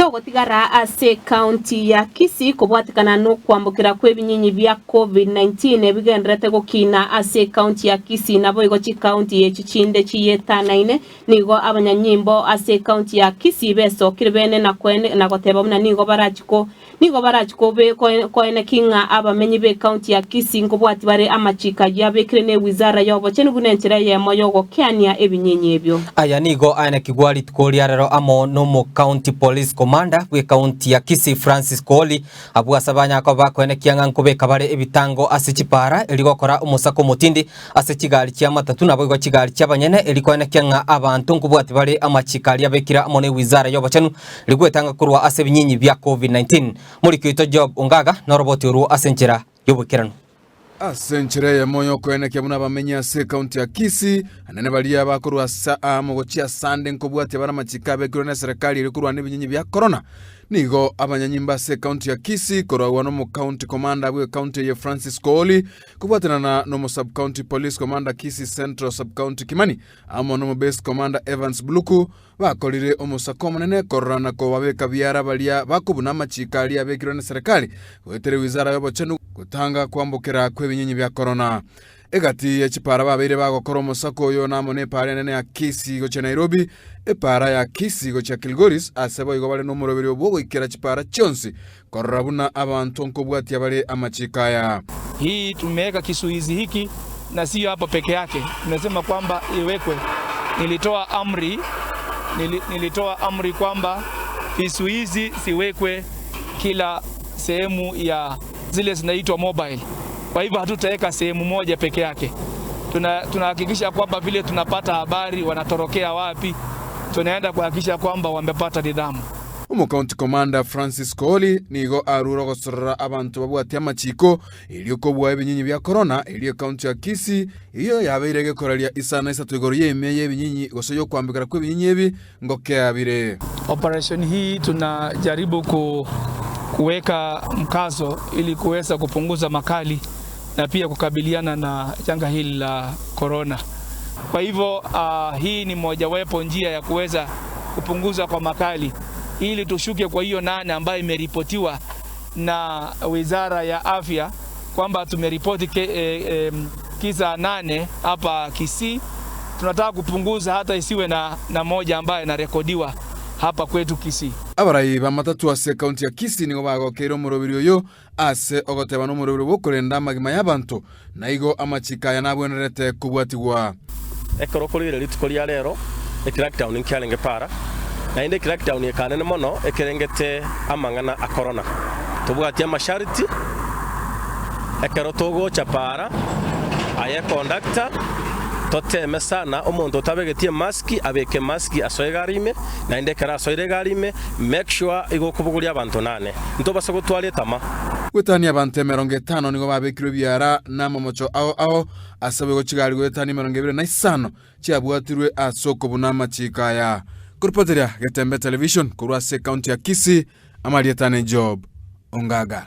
togotigara ase county ya Kisii kubwatikana no kwambukira kwebinyinyi bya COVID-19 bigenderete gukina ase county ya Kisii nabo igochi county yechichinde chiyetanaine nigo abanyanyimbo ase county ya Kisii besokire bene na kwene na goteba muna nigo barachiko be koene kinga abamenyi be county ya Kisii ngobwati bare amachika yabekire ne wizara yobo chene bunenchera yemo yogo kyania ebinyinyi ebyo aya nigo aina kigwali tukoliarero amo no county police commander we county ya Kisii Francis Koli abwasabanya ko bakwene kyanga nkubeka bare ebitango ase chipara eligokora umusako mutindi ase kigali kya matatu nabo go kigali cyabanyene elikwene kyanga abantu nkubwati bare amachikali abekira amone wizara yobachanu ligwetanga kurwa ase binyinyi bya COVID-19 muri kwito job ungaga no roboti ru asenchera yobukirano asenchire ya moyo kwene kyabuna bamenya se county ya Kisii anene balia bakorwa saa mugochia sande nkobwati bara machika bekiro na serikali ilikurwa n'ebinyinyi bya corona nigo abanyanyimba se county ya Kisii korwa no mu county commander we county ya Francis Koli kubwatana no sub county police commander Kisii Central sub county Kimani amo no base commander Evans Bluku bakolire omusako munene korana ko babeka byara balia bakubuna machika ali abekiro na serikali wetere wizara yobochenu gutanga kwambukira kwebinyinyi bya corona egati ya chipara babere bagokora omusako yo namone pare nene ya Kisii go cha Nairobi epara ya Kisii go cha Kilgoris asebo igobale no murobere obwo ikera chipara chonsi korabuna abantu nkobwati abale amachika ya hii tumeweka kisuizi hiki na sio hapa peke yake tunasema kwamba iwekwe nilitoa amri kwamba kisuizi siwekwe kila sehemu ya zile zinaitwa mobile. Kwa hivyo hatutaweka sehemu moja peke yake. Tunahakikisha kwamba vile tunapata habari wanatorokea wapi, tunaenda kuhakikisha kwamba wamepata nidhamu. County Commander Francis Koli nigo aruro gosora abantu babwati amachiko iliyokobwa ebinyinyi bya corona iliyo county ya Kisii iyo yabeirege koralia isana isatu igoriye emeye ebinyinyi gosoyo kwambikira kwe ebinyinyi ebi ngoke abire. Operation hii tunajaribu kuweka mkazo ili kuweza kupunguza makali na pia kukabiliana na janga hili la corona. Kwa hivyo hii ni mojawapo njia ya kuweza kupunguza kwa makali ili tushuke kwa hiyo 8 ambayo imeripotiwa na Wizara ya Afya kwamba tumeripoti kisa 8 hapa Kisii. Tunataka kupunguza hata isiwe na moja ambayo inarekodiwa hapa kwetu Kisii. Abarai bamatatu ase county ya Kisii nigo bagokero murobiri yo ase ogoteba no murobiri bokorenda magima y'abantu naigo amachika ya nabwenerete kubwatigwa ekorokorire litukoria rero crackdown nkyalenge para na inde crackdown yekanene mono ekerengete amangana a corona tubwatia masharti ekero togo chapara aye conductor toteme sana omuntu otabegetie maski abeke maski asoegarime na inde kara asoegarime make sure igokubuguria abantu 8 ntobasa gutwara etama gwetani abantu 50 nigo babekirwe byara na momocho ao asabe go kigali gwetani 25 cyabwatirwe asoko bunama chikaya kurpoteria Getembe Television kurwa se county ya Kisii amalietane job ongaga.